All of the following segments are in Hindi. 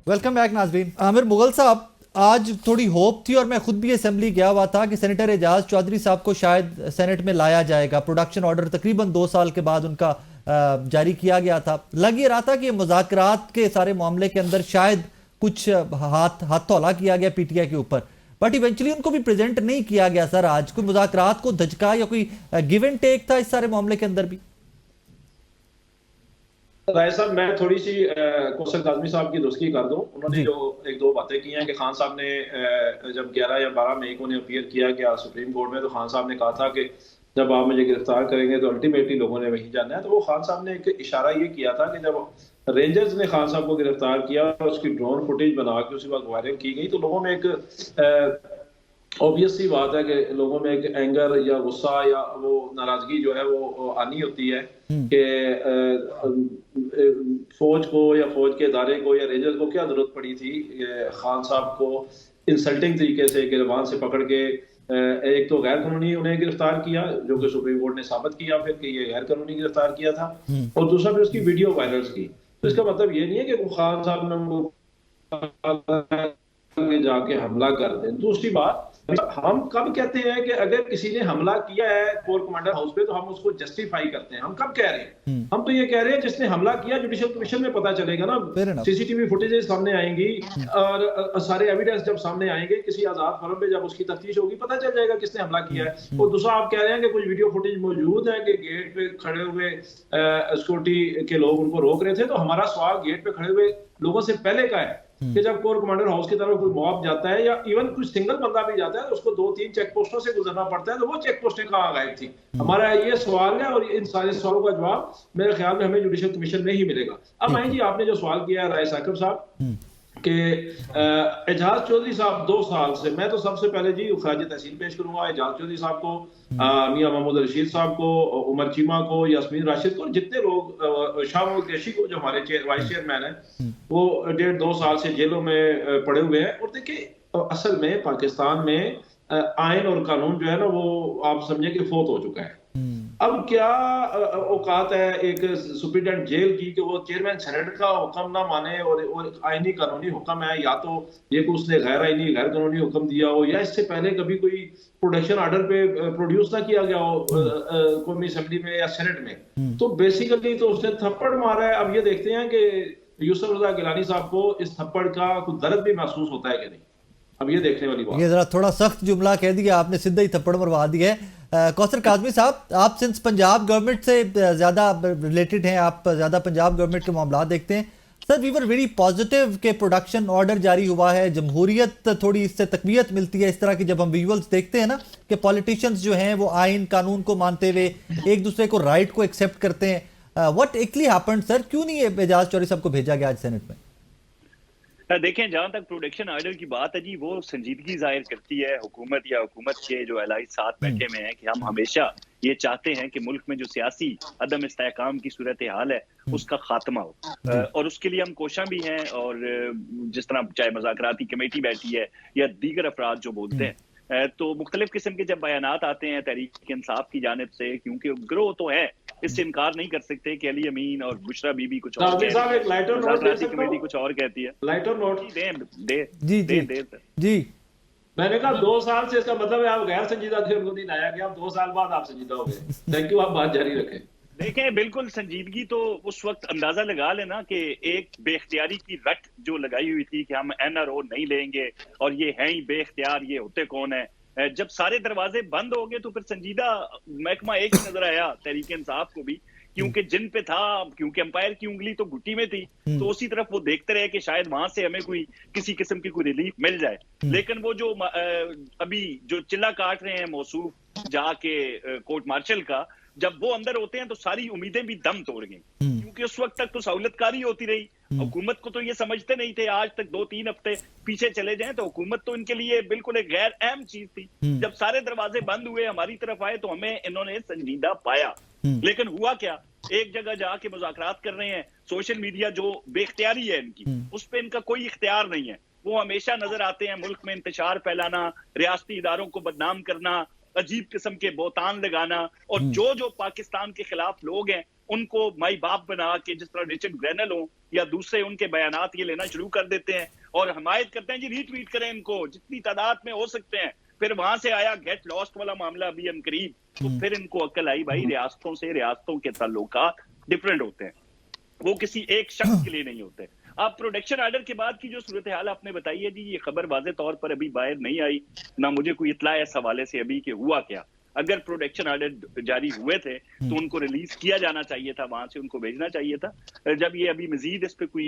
वेलकम बैक नाजरीन। आमिर मुगल साहब, आज थोड़ी होप थी और मैं खुद भी असेंबली गया हुआ था कि सेनेटर एजाज चौधरी साहब को शायद सेनेट में लाया जाएगा। प्रोडक्शन ऑर्डर तकरीबन 2 साल के बाद उनका जारी किया गया था। लग ये रहा था कि मुज़ाकरात के सारे मामले के अंदर शायद कुछ हाथ हौला किया गया पीटीआई के ऊपर, बट इवेंचुअली उनको भी प्रेजेंट नहीं किया गया। सर, आज कोई मुज़ाकरात को धचका या कोई गिव एंड टेक था इस सारे मामले के अंदर भी? राय साहब, मैं थोड़ी सी कौसर काजमी साहब की दुरुस्ती कर दूं। उन्होंने जी। जो एक दो बातें की हैं कि खान साहब ने जब 11 या 12 मई को उन्हें अपीयर किया गया सुप्रीम कोर्ट में, तो खान साहब ने कहा था कि जब आप मुझे गिरफ्तार करेंगे तो अल्टीमेटली लोगों ने वहीं जाना है। तो वो खान साहब ने एक इशारा ये किया था कि जब रेंजर्स ने खान साहब को गिरफ्तार किया और उसकी ड्रोन फुटेज बना के उसी वक्त वायरल की गई, तो लोगों में एक ऑब्वियस सी बात है कि लोगों में एक एंगर या गुस्सा या वो नाराजगी जो है वो आनी होती है कि फौज को या फौज के इदारे को या रेंजर्स को क्या जरूरत पड़ी थी खान साहब को इंसल्टिंग तरीके से गिरबान से पकड़ के एक तो गैर कानूनी उन्हें गिरफ्तार किया, जो कि सुप्रीम कोर्ट ने साबित किया फिर कि ये गैर कानूनी गिरफ्तार किया था, और दूसरा फिर उसकी वीडियो वायरल की। तो इसका मतलब ये नहीं है कि वो खान साहब ने जाके हमला कर दें। दूसरी बात, हम कब कहते हैं कि अगर किसी ने हमला किया है कोर कमांडर हाउस पे तो हम उसको जस्टिफाई करते हैं? हम कब कह रहे हैं? हम तो ये कह रहे हैं जिसने हमला किया जुडिशियल कमीशन में पता चलेगा ना, सीसीटीवी फुटेजेस सामने आएंगी और सारे एविडेंस जब सामने आएंगे किसी आजाद फोरम पे जब उसकी तफ्तीश होगी पता चल जाएगा किसने हमला किया है। और दूसरा, आप कह रहे हैं कि कुछ वीडियो फुटेज मौजूद है कि गेट पे खड़े हुए सिक्योरिटी के लोग उनको रोक रहे थे। तो हमारा सवाल गेट पे खड़े हुए लोगों से पहले का है कि जब कोर कमांडर हाउस की तरफ कोई मॉब जाता है या इवन कुछ सिंगल बंदा भी जाता है तो उसको 2-3 चेक पोस्टों से गुजरना पड़ता है, तो वो चेक पोस्टें कहाँ गायब थी? हमारा ये सवाल है और इन सारे सवालों का जवाब मेरे ख्याल में हमें जुडिशियल कमीशन में ही मिलेगा। अब आई जी, आपने जो सवाल किया राय साकिब साहब कि एजाज चौधरी साहब 2 साल से, मैं तो सबसे पहले जी खराज तहसीन पेश करूंगा एजाज चौधरी साहब को, मियां महमूद रशीद साहब को, उमर चीमा को, यास्मीन राशिद को, जितने लोग, शाह महमूद कैशी को जो हमारे वाइस चेयरमैन है, वो 1.5-2 साल से जेलों में पड़े हुए हैं। और देखिए, असल में पाकिस्तान में आयन और कानून जो है ना वो आप समझे कि फोत हो चुका है। अब क्या औकात है एक सुप्रिटेंडेंट जेल की कि वो चेयरमैन सेनेट का हुक्म ना माने और आईनी कानूनी हुक्म है, या तो ये कि उसने गैर आईनी गैर कानूनी हुक्म दिया हो या इससे पहले कभी कोई प्रोडक्शन ऑर्डर पे प्रोड्यूस ना किया गया हो कौमी असेंबली में या सेनेट में। तो बेसिकली तो उसने थप्पड़ मारा है। अब ये देखते हैं कि यूसुफ रजा गिलानी साहब को इस थप्पड़ का कुछ दर्द भी महसूस होता है कि नहीं। अब ये देखने वाली बात। ये जरा थोड़ा सख्त जुमला कह दिया आपने, सीधा ही थप्पड़ मरवा दिया है। कौसर काजमी साहब, आप सिंस पंजाब गवर्नमेंट से ज़्यादा रिलेटेड हैं, आप ज़्यादा पंजाब गवर्नमेंट के मामला देखते हैं। Sir, we were very positive के प्रोडक्शन ऑर्डर जारी हुआ है, जमहूरियत थोड़ी इससे तकवीत मिलती है इस तरह की जब हम विजुअल्स देखते हैं ना कि पॉलिटिशियंस जो हैं वो आइन कानून को मानते हुए एक दूसरे को राइट को एक्सेप्ट करते हैं। What actually happened sir? क्यों नहीं एजाज चौधरी साहब को भेजा गया आज सेनेट में? देखें, जहां तक प्रोडक्शन ऑर्डर की बात है जी, वो संजीदगी जाहिर करती है हुकूमत या हुकूमत के जो एलाइज साथ बैठे हुए हैं कि हम हमेशा ये चाहते हैं कि मुल्क में जो सियासी अदम इस्तेहकाम की सूरत हाल है उसका खात्मा हो, और उसके लिए हम कोशां भी हैं। और जिस तरह चाहे मुज़ाकराती कमेटी बैठी है या दीगर अफराद जो बोलते हैं, तो मुख्तलिफ किस्म के जब बयानात आते हैं तहरीक इंसाफ की जानिब से, क्योंकि ग्रोह तो है, इससे इनकार नहीं कर सकते कि अली अमीन और बुशरा बीबी कुछ और कहती है, कमेटी कुछ और कहती है। लाइटर नोट जी जी। मैंने कहा 2 साल से, इसका मतलब है आप गैर संजीदा थे, उनको नहीं लाया गया, 2 साल बाद आप संजीदा हो गए। थैंक यू, आप बात जारी रखें। देखें, बिल्कुल संजीदगी तो उस वक्त अंदाजा लगा लेना कि एक बेख्तियारी की रट जो लगाई हुई थी कि हम एनआरओ नहीं लेंगे और ये हैं ही बेख्तियार, ये होते कौन है, जब सारे दरवाजे बंद हो गए तो फिर संजीदा महकमा एक ही नजर आया तहरीक इंसाफ को भी, क्योंकि जिन पे था, क्योंकि अंपायर की उंगली तो घुट्टी में थी, तो उसी तरफ वो देखते रहे कि शायद वहां से हमें कोई किसी किस्म की कोई रिलीफ मिल जाए। लेकिन वो जो अभी जो चिल्ला काट रहे हैं मौसूफ जाके कोर्ट मार्शल का, जब वो अंदर होते हैं तो सारी उम्मीदें भी दम तोड़ गई, क्योंकि उस वक्त तक तो सहूलतकारी होती रही। हुकूमत को तो ये समझते नहीं थे, आज तक 2-3 हफ्ते पीछे चले जाएं तो हुकूमत तो इनके लिए बिल्कुल एक गैर अहम चीज थी। जब सारे दरवाजे बंद हुए, हमारी तरफ आए, तो हमें इन्होंने संजीदा पाया। लेकिन हुआ क्या, एक जगह जाके मुज़ाकरात कर रहे हैं, सोशल मीडिया जो बेख्तियारी है इनकी, उस पर इनका कोई इख्तियार नहीं है। वो हमेशा नजर आते हैं मुल्क में इंतशार फैलाना, रियासती इदारों को बदनाम करना, अजीब किस्म के बोतान लगाना, और जो जो पाकिस्तान के खिलाफ लोग हैं उनको माई बाप बना के, जिस तरह रिचर्ड ग्रेनल हो या दूसरे उनके बयानात ये लेना शुरू कर देते हैं और हमायत करते हैं जी रीट्वीट करें इनको जितनी तादाद में हो सकते हैं। फिर वहां से आया गेट लॉस्ट वाला मामला अभी हम करीब, तो फिर इनको अक्ल आई भाई रियासतों से रियासतों के ताल्लुकात डिफरेंट होते हैं, वो किसी एक शख्स के लिए नहीं होते। अब प्रोटेक्शन ऑर्डर के बाद की जो सूरत हाल आपने बताई है जी, ये खबर वाज़े तौर पर अभी बाहर नहीं आई, ना मुझे कोई इत्ला है इस हवाले से अभी कि हुआ क्या। अगर प्रोटेक्शन ऑर्डर जारी हुए थे तो उनको रिलीज किया जाना चाहिए था, वहां से उनको भेजना चाहिए था। जब ये अभी मजीद इस पे कोई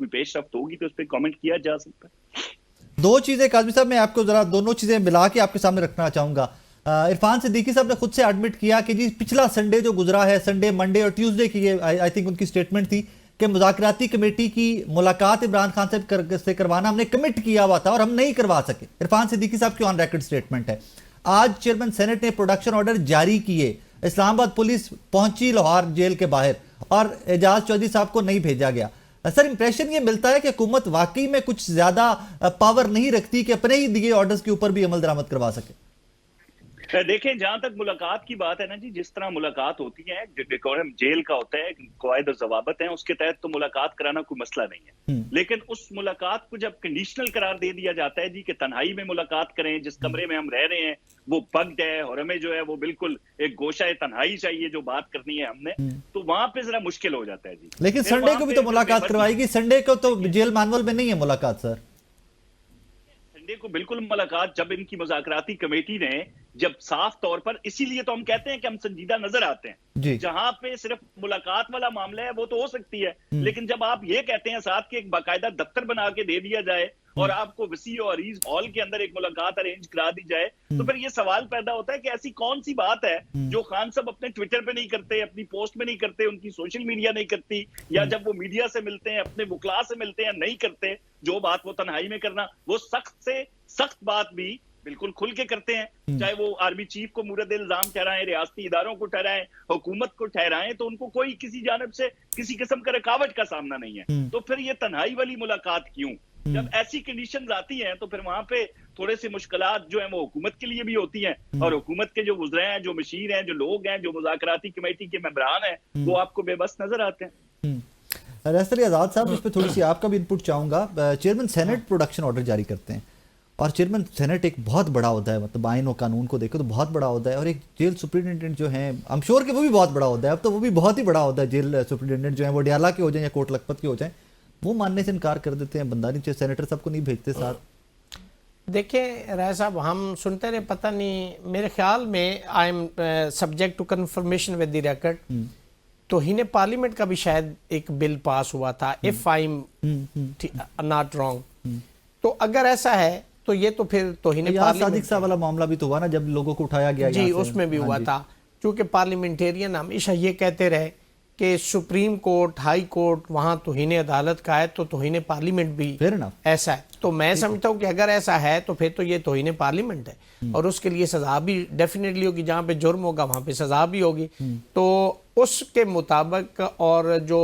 पेशरफ्त होगी तो इस पे कमेंट किया जा सकता है। दो चीजें काजमी साहब, मैं आपको जरा दोनों चीजें मिला के आपके सामने रखना चाहूंगा। इरफान सिद्दीकी साहब ने खुद से एडमिट किया कि जी पिछला संडे जो गुजरा है, संडे मंडे और ट्यूसडे की ये आई थिंक उनकी स्टेटमेंट थी कि मुज़ाकराती कमेटी की मुलाकात इमरान खान से करवाना हमने कमिट किया हुआ था और हम नहीं करवा सके। इरफान सिद्दीकी साहब की ऑन रिकॉर्ड स्टेटमेंट है। आज चेयरमैन सेनेट ने प्रोडक्शन ऑर्डर जारी किए, इस्लामाबाद पुलिस पहुंची लाहौर जेल के बाहर और एजाज चौधरी साहब को नहीं भेजा गया। सर इंप्रेशन ये मिलता है कि हुकूमत वाकई में कुछ ज्यादा पावर नहीं रखती कि अपने ही दिए ऑर्डर्स के ऊपर भी अमल दरामद करवा सके। देखें जहां तक मुलाकात की बात है ना जी, जिस तरह मुलाकात होती है डेकोरम जेल का होता है, कवायद और जवाबत है, उसके तहत तो मुलाकात कराना कोई मसला नहीं है। लेकिन उस मुलाकात को जब कंडीशनल करार दे दिया जाता है जी कि तन्हाई में मुलाकात करें, जिस कमरे में हम रह रहे हैं वो बग्ड है और हमें जो है वो बिल्कुल एक गोशा तन्हाई चाहिए जो बात करनी है हमने, तो वहां पे जरा मुश्किल हो जाता है जी। लेकिन संडे को भी तो मुलाकात करवाएगी, संडे को तो जेल मैनुअल में नहीं है मुलाकात सर। संडे को बिल्कुल मुलाकात, जब इनकी मुज़ाकराती कमेटी ने जब साफ तौर पर, इसीलिए तो हम कहते हैं कि हम संजीदा नजर आते हैं, जहां पे सिर्फ मुलाकात वाला मामला है वो तो हो सकती है, लेकिन जब आप ये कहते हैं साथ के एक बाकायदा दफ्तर बना के दे दिया जाए और आपको वसी और अरीज हॉल के अंदर एक मुलाकात अरेंज करा दी जाए, तो फिर ये सवाल पैदा होता है कि ऐसी कौन सी बात है जो खान साहब अपने ट्विटर पे नहीं करते, अपनी पोस्ट में नहीं करते, उनकी सोशल मीडिया नहीं करती, या जब वो मीडिया से मिलते हैं अपने वकला से मिलते हैं नहीं करते, जो बात वो तन्हाई में करना, वो सख्त से सख्त बात भी बिल्कुल खुल के करते हैं। चाहे वो आर्मी चीफ को मुरद इल्जाम ठहराएं, रियासती इदारों को ठहराएं, हुकूमत को ठहराएं, तो उनको कोई किसी जानब से किसी किस्म का रुकावट का सामना नहीं है। तो फिर ये तन्हाई वाली मुलाकात क्यों? जब ऐसी कंडीशंस आती हैं तो फिर वहां पे थोड़े से मुश्किलात जो है वो हुकूमत के लिए भी होती हैं, और हुकूमत के जो वुज़रा हैं, जो मशीर हैं, जो लोग हैं, जो मुज़ाकराती कमेटी के मेंबरान हैं, वो आपको बेबस नजर आते हैं। रैसर अली आज़ाद साहब, इस पर थोड़ी सी आपका भी इनपुट चाहूंगा। चेयरमैन सेनेट प्रोडक्शन ऑर्डर जारी करते हैं और चेयरमैन सेनेट एक बहुत बड़ा होता है, मतलब आइन और कानून को देखो तो बहुत बड़ा होता है, और एक जेल सुप्रिटेंडेंट जो है आई एम श्योर कि वो भी बहुत बड़ा होता है, अब तो वो भी बहुत ही बड़ा होता है। जेल सुप्रिटेंडेंट जो है वो डियाला के हो जाए या कोट लखपत के हो जाए, वो मानने से इनकार कर देते हैं, बंदा नहीं, सेनेटर सबको नहीं भेजते साथ। देखिए राय साहब, हम सुनते रहे, पता नहीं, मेरे ख्याल में I am subject to confirmation with the record, तो हिने पार्लियामेंट का भी शायद एक बिल पास हुआ था, if I am not wrong. तो अगर ऐसा है तो ये तो फिर तो हिने सादिक साहब वाला मामला भी तो हुआ ना, जब लोगों को उठाया गया जी, उसमें भी हुआ था। क्योंकि पार्लियामेंटेरियन हमेशा ये कहते रहे कि सुप्रीम कोर्ट, हाई कोर्ट वहां तौहीन अदालत का है तो तौहीन पार्लियामेंट भी ऐसा है। तो मैं समझता हूँ कि अगर ऐसा है तो फिर तो ये तौहीन पार्लियामेंट है और उसके लिए सजा भी डेफिनेटली होगी, जहाँ पे जुर्म होगा वहां पे सजा भी होगी। तो उसके मुताबिक और जो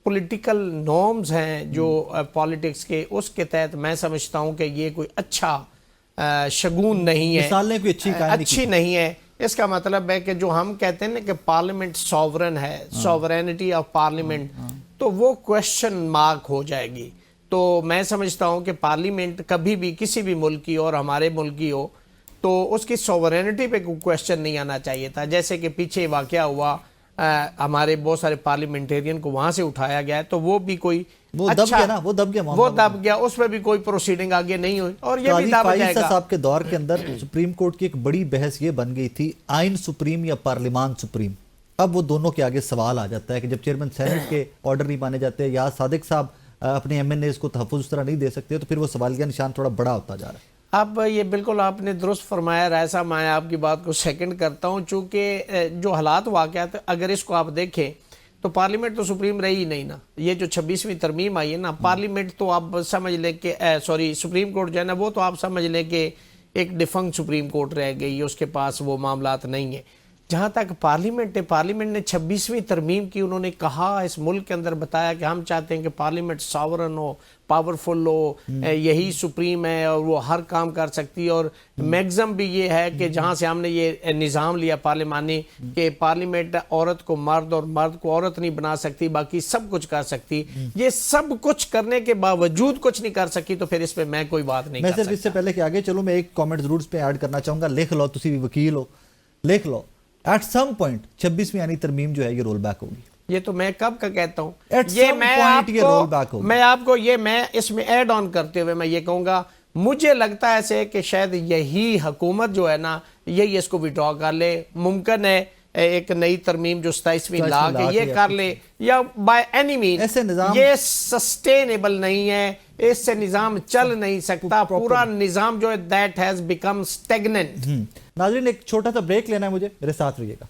पॉलिटिकल नॉर्म्स हैं जो पॉलिटिक्स के, उसके तहत मैं समझता हूँ कि ये कोई अच्छा शगुन नहीं है, अच्छी नहीं है। इसका मतलब है कि जो हम कहते हैं ना कि पार्लियामेंट सॉवरन है, सॉवरेनिटी ऑफ पार्लियामेंट, तो वो क्वेश्चन मार्क हो जाएगी। तो मैं समझता हूँ कि पार्लियामेंट कभी भी किसी भी मुल्क की और हमारे मुल्क की हो तो उसकी सॉवरेनिटी पे कोई क्वेश्चन नहीं आना चाहिए था। जैसे कि पीछे वाकया हुआ, हमारे बहुत सारे पार्लियामेंटेरियन को वहां से उठाया गया है, तो वो भी कोई वो दब गया, उसमें भी कोई प्रोसीडिंग आगे नहीं हुई और ये भी दब जाएगा। साहब के दौर के अंदर सुप्रीम कोर्ट की एक बड़ी बहस ये बन गई थी, आइन सुप्रीम या पार्लियामान सुप्रीम। अब वो दोनों के आगे सवाल आ जाता है कि जब चेयरमैन सेनेट के ऑर्डर नहीं माने जाते या सादिक साहब अपने एमएनएस को तहफ़्फ़ुज़ उस तरह नहीं दे सकते, तो फिर वो सवालिया निशान थोड़ा बड़ा होता जा रहा है। अब ये बिल्कुल आपने दुरुस्त फरमाया राय साहब, मैं आपकी बात को सेकंड करता हूँ। चूँकि जो हालात वाक़यात अगर इसको आप देखें तो पार्लियामेंट तो सुप्रीम रही ही नहीं ना। ये जो 26वीं तरमीम आई है ना, पार्लियामेंट तो आप समझ लें कि सुप्रीम कोर्ट जो है ना, वो तो आप समझ लें कि एक डिफंक्ट सुप्रीम कोर्ट रह गई, उसके पास वो मामलात नहीं है। जहां तक पार्लियामेंट है, पार्लियामेंट ने 26वीं तरमीम की, उन्होंने कहा इस मुल्क के अंदर बताया कि हम चाहते हैं कि पार्लियामेंट सॉवरन हो, पावरफुल हो, यही सुप्रीम है और वो हर काम कर सकती है। और मैक्सिमम भी ये है कि जहां से हमने ये निज़ाम लिया पार्लियामानी कि पार्लियामेंट औरत को मर्द और मर्द को औरत नहीं बना सकती, बाकी सब कुछ कर सकती, ये सब कुछ करने के बावजूद कुछ नहीं कर सकी, तो फिर इस पर मैं कोई बात नहीं मैं कर सिर्फ सकता। इससे पहले कि आगे चलो, मैं एक कमेंट जरूर इस पे ऐड करना चाहूंगा, लिख लो, तुसी भी वकील हो, लिख लो, एट सम पॉइंट 26वीं यानी तरमीम जो है ये रोल बैक होगी। ये तो मैं कब का कहता हूं, At ये some मैं point ये roll back आपको होगा। मैं आपको ये मैं इसमें ऐड ऑन करते हुए मैं ये कहूंगा, मुझे लगता है ऐसे कि शायद यही हुकूमत जो है ना, यही इसको विड्रॉ कर ले। मुमकिन है एक नई तरमीम जो 27वीं ला के ये कर ले, या बाय एनी मीन, ऐसे निज़ाम ये सस्टेनेबल नहीं है, इससे निज़ाम चल नहीं सकता। पूरा निज़ाम जो है दैट हैज बिकम स्टेगनेंट। नाज़रीन, एक छोटा सा ब्रेक लेना है मुझे, मेरे साथ रहिएगा।